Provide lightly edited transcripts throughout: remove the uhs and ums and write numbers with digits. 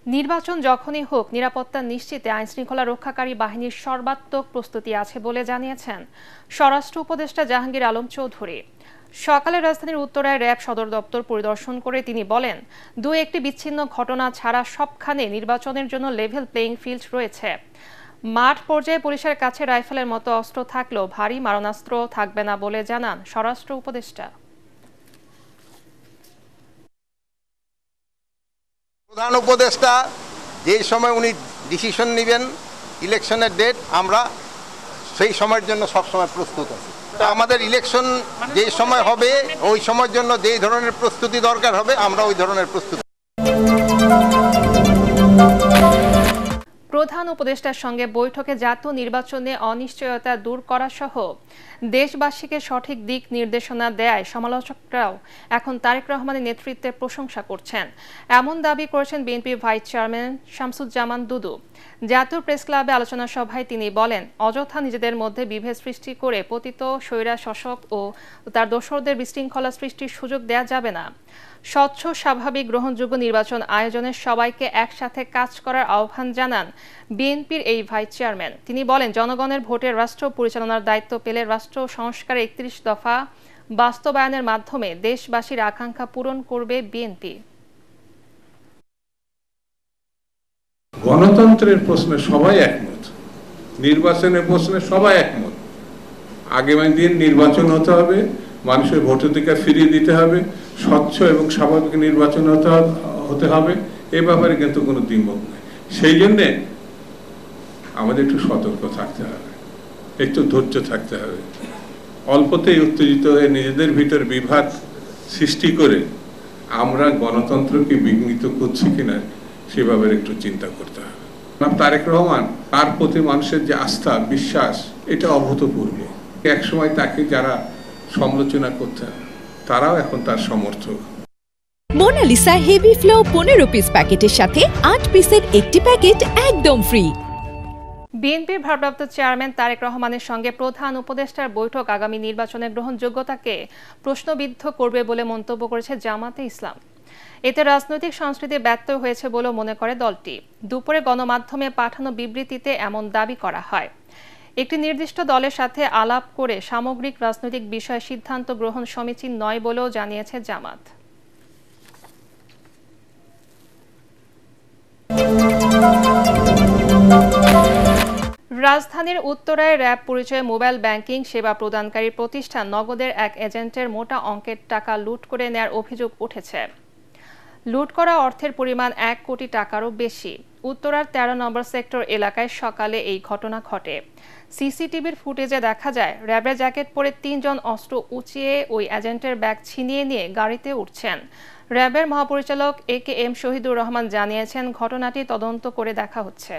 নির্বাচন যখনই হোক নিরাপত্তা নিশ্চিতে আইনশৃঙ্খলা রক্ষাকারী বাহিনীর সর্বাত্মক প্রস্তুতি আছে বলে জানিয়েছেন স্বরাষ্ট্র উপদেষ্টা জাহাঙ্গীর আলম চৌধুরী। সকালে রাজধানীর উত্তরায় র্যাব সদর দপ্তর পরিদর্শন করে তিনি বলেন, একটি বিচ্ছিন্ন ঘটনা ছাড়া সবখানে নির্বাচনের জন্য লেভেল প্লেইং ফিল্ড রয়েছে। মাঠ পর্যায়ে পুলিশের কাছে রাইফেলের মতো অস্ত্র থাকলেও ভারী মারণাস্ত্র থাকবে না বলে জানান স্বরাষ্ট্র উপদেষ্টা। প্রধান উপদেষ্টা যে সময় উনি ডিসিশন নেবেন ইলেকশনের ডেট, আমরা সেই সময়ের জন্য সবসময় প্রস্তুত আছি। আমাদের ইলেকশন যে সময় হবে ওই সময়ের জন্য যেই ধরনের প্রস্তুতি দরকার হবে আমরা ওই ধরনের প্রস্তুতি। প্রধান উপদেষ্টার সঙ্গে বৈঠকে জাতীয় নির্বাচনে অনিশ্চয়তা দূর করা সহ দেশবাসীকে সঠিক দিক নির্দেশনা দেয় সমালোচকরাও এখন তারেক রহমানের নেতৃত্বের প্রশংসা করছেন, এমন দাবি করেছেন বিএনপি ভাইস চেয়ারম্যান শামসুজ্জামান দুদু। জাতীয় প্রেস ক্লাবে আলোচনা সভায় তিনি বলেন, অযথা নিজেদের মধ্যে বিভেদ সৃষ্টি করে পতিত স্বৈরা শাসক ও তার দোসরদের বিশৃঙ্খলা সৃষ্টির সুযোগ দেয়া যাবে না। স্বচ্ছ, স্বাভাবিক, গ্রহণযোগ্য নির্বাচন আয়োজনে সবাইকে একসাথে কাজ করার আহ্বান জানান বিএনপির এই ভাইস চেয়ারম্যান। তিনি বলেন, জনগণের ভোটে রাষ্ট্র পরিচালনার দায়িত্ব পেলে রাষ্ট্র সংস্কারের 31 দফা বাস্তবায়নের মাধ্যমে দেশবাসীর আকাঙ্ক্ষা পূরণ করবে বিএনপি। গণতন্ত্রের প্রশ্নে সবাই একমত, নির্বাচনের প্রশ্নে সবাই একমত। আগামী দিন নির্বাচন হতে হবে, মানুষের ভোটাধিকার ফিরিয়ে দিতে হবে, স্বচ্ছ এবং স্বাভাবিক নির্বাচন হতে হবে, এ ব্যাপারে কিন্তু কোনো দ্বিমত নেই। সেই জন্যে আমাদের একটু সতর্ক থাকতে হবে, একটু ধৈর্য থাকতে হবে। অল্পতেই উত্তেজিত হয়ে নিজেদের ভিতর বিভাদ সৃষ্টি করে আমরা গণতন্ত্রকে বিঘ্নিত করছি কিনা সে ব্যাপারে একটু চিন্তা করতে হবে। তারেক রহমান, তার প্রতি মানুষের যে আস্থা, বিশ্বাস, এটা অভূতপূর্ব। একসময় তাকে যারা সমালোচনা করতেন তারাও এখন তার সমর্থক। মোনালিসা হেভি ফ্লো 15 পিস প্যাকেটের সাথে 8 পিসের একটি প্যাকেট একদম ফ্রি। বিএনপির ভারপ্রাপ্ত চেয়ারম্যান তারেক রহমানের সঙ্গে প্রধান উপদেষ্টার বৈঠক আগামী নির্বাচনের গ্রহণযোগ্যতাকে প্রশ্নবিদ্ধ করবে বলে মন্তব্য করেছে জামাতে ইসলাম। এতে রাজনৈতিক সংস্কৃতি ব্যত্যয় হয়েছে বলেও মনে করে দলটি। দুপুরে গণমাধ্যমে পাঠানো বিবৃতিতে এমন দাবি করা হয়। একটি নির্দিষ্ট দলের সাথে আলাপ করে সামগ্রিক রাজনৈতিক বিষয়ে সিদ্ধান্ত গ্রহণ সমীচীন নয় বলেও জানিয়েছে জামাত। রাজধানীর উত্তরায় র্যাব পরিচয়ে মোবাইল ব্যাংকিং সেবা প্রদানকারী প্রতিষ্ঠান নগদের এক এজেন্টের মোটা অঙ্কের টাকা লুট করে নেয়ার অভিযোগ উঠেছে। লুট করা অর্থের পরিমাণ 1 কোটি টাকারও বেশি। উত্তরার 13 নম্বর সেক্টর এলাকায় সকালে এই ঘটনা ঘটে। সিসিটিভির ফুটেজে দেখা যায় র্যাবের জ্যাকেট পরে 3 জন অস্ত্র উঁচিয়ে ওই এজেন্টের ব্যাগ ছিনিয়ে নিয়ে গাড়িতে উঠছেন। র্যাবের মহাপরিচালক AKM শহীদুর রহমান জানিয়েছেন, ঘটনাটি তদন্ত করে দেখা হচ্ছে।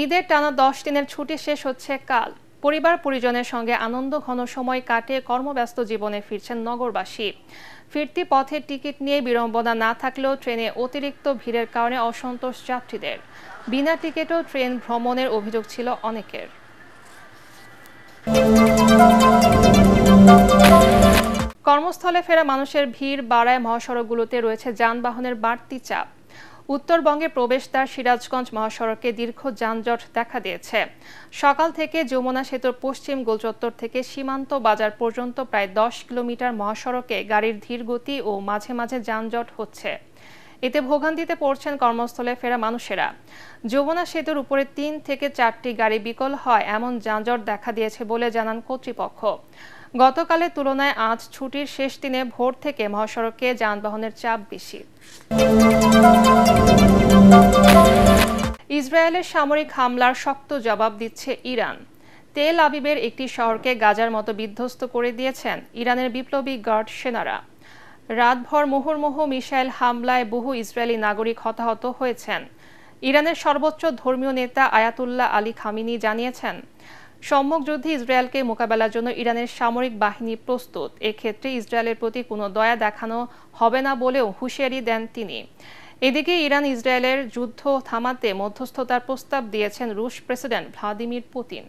ঈদের টানা 10 দিনের ছুটি শেষ হচ্ছে কাল। পরিবার পরিজনের সঙ্গে আনন্দ ঘন সময় কাটিয়ে কর্মব্যস্ত জীবনে ফিরছেন নগরবাসী। ফিরতি পথের টিকিট নিয়ে বিড়ম্বনা না থাকলেও ট্রেনে অতিরিক্ত ভিড়ের কারণে অসন্তোষ যাত্রীদের। বিনা টিকিটেও ট্রেন ভ্রমণের অভিযোগ ছিল অনেকের। কর্মস্থলে ফেরা মানুষের ভিড় বাড়ায় মহাসড়কগুলোতে রয়েছে যানবাহনের বাড়তি চাপ। উত্তরবঙ্গে প্রবেশদ্বার সিরাজগঞ্জ মহাসড়কে দীর্ঘ যানজট দেখা দিয়েছে। সকাল থেকে যমুনা সেতুর পশ্চিম গোলচত্বর থেকে সীমান্ত বাজার পর্যন্ত প্রায় 10 কিলোমিটার মহাসড়কে গাড়ির ধীর গতি ও মাঝে মাঝে যানজট হচ্ছে। এতে ভোগান্তিতে পড়ছেন কর্মস্থলে ফেরা মানুষেরা। যমুনা সেতুর উপরে 3 থেকে 4টি গাড়ি বিকল হয় এমন যানজট দেখা দিয়েছে বলে জানান কর্তৃপক্ষ। গতকালের তুলনায় আজ ছুটির শেষ দিনে ভোর থেকে মহাসড়কে যানবাহনের চাপ বেশি। ইসরায়েলের সামরিক হামলার শক্ত জবাব দিচ্ছে ইরান। তেল আবিবের একটি শহরকে গাজার মতো বিধ্বস্ত করে দিয়েছেন ইরানের বিপ্লবী গার্ড সেনারা। রাতভর মুহুর্মুহু মিসাইল হামলায় বহু ইসরায়েলি নাগরিক হতাহত হয়েছেন। ইরানের সর্বোচ্চ ধর্মীয় নেতা আয়াতুল্লাহ আলী খামিনি জানিয়েছেন, সম্মুখ যুদ্ধে ইসরায়েলকে মোকাবেলার জন্য ইরানের সামরিক বাহিনী প্রস্তুত। এক্ষেত্রে ইসরায়েলের প্রতি কোনো দয়া দেখানো হবে না বলেও হুঁশিয়ারি দেন তিনি। এদিকে ইরান ইসরায়েলের যুদ্ধ থামাতে মধ্যস্থতার প্রস্তাব দিয়েছেন রুশ প্রেসিডেন্ট ভ্লাদিমির পুতিন।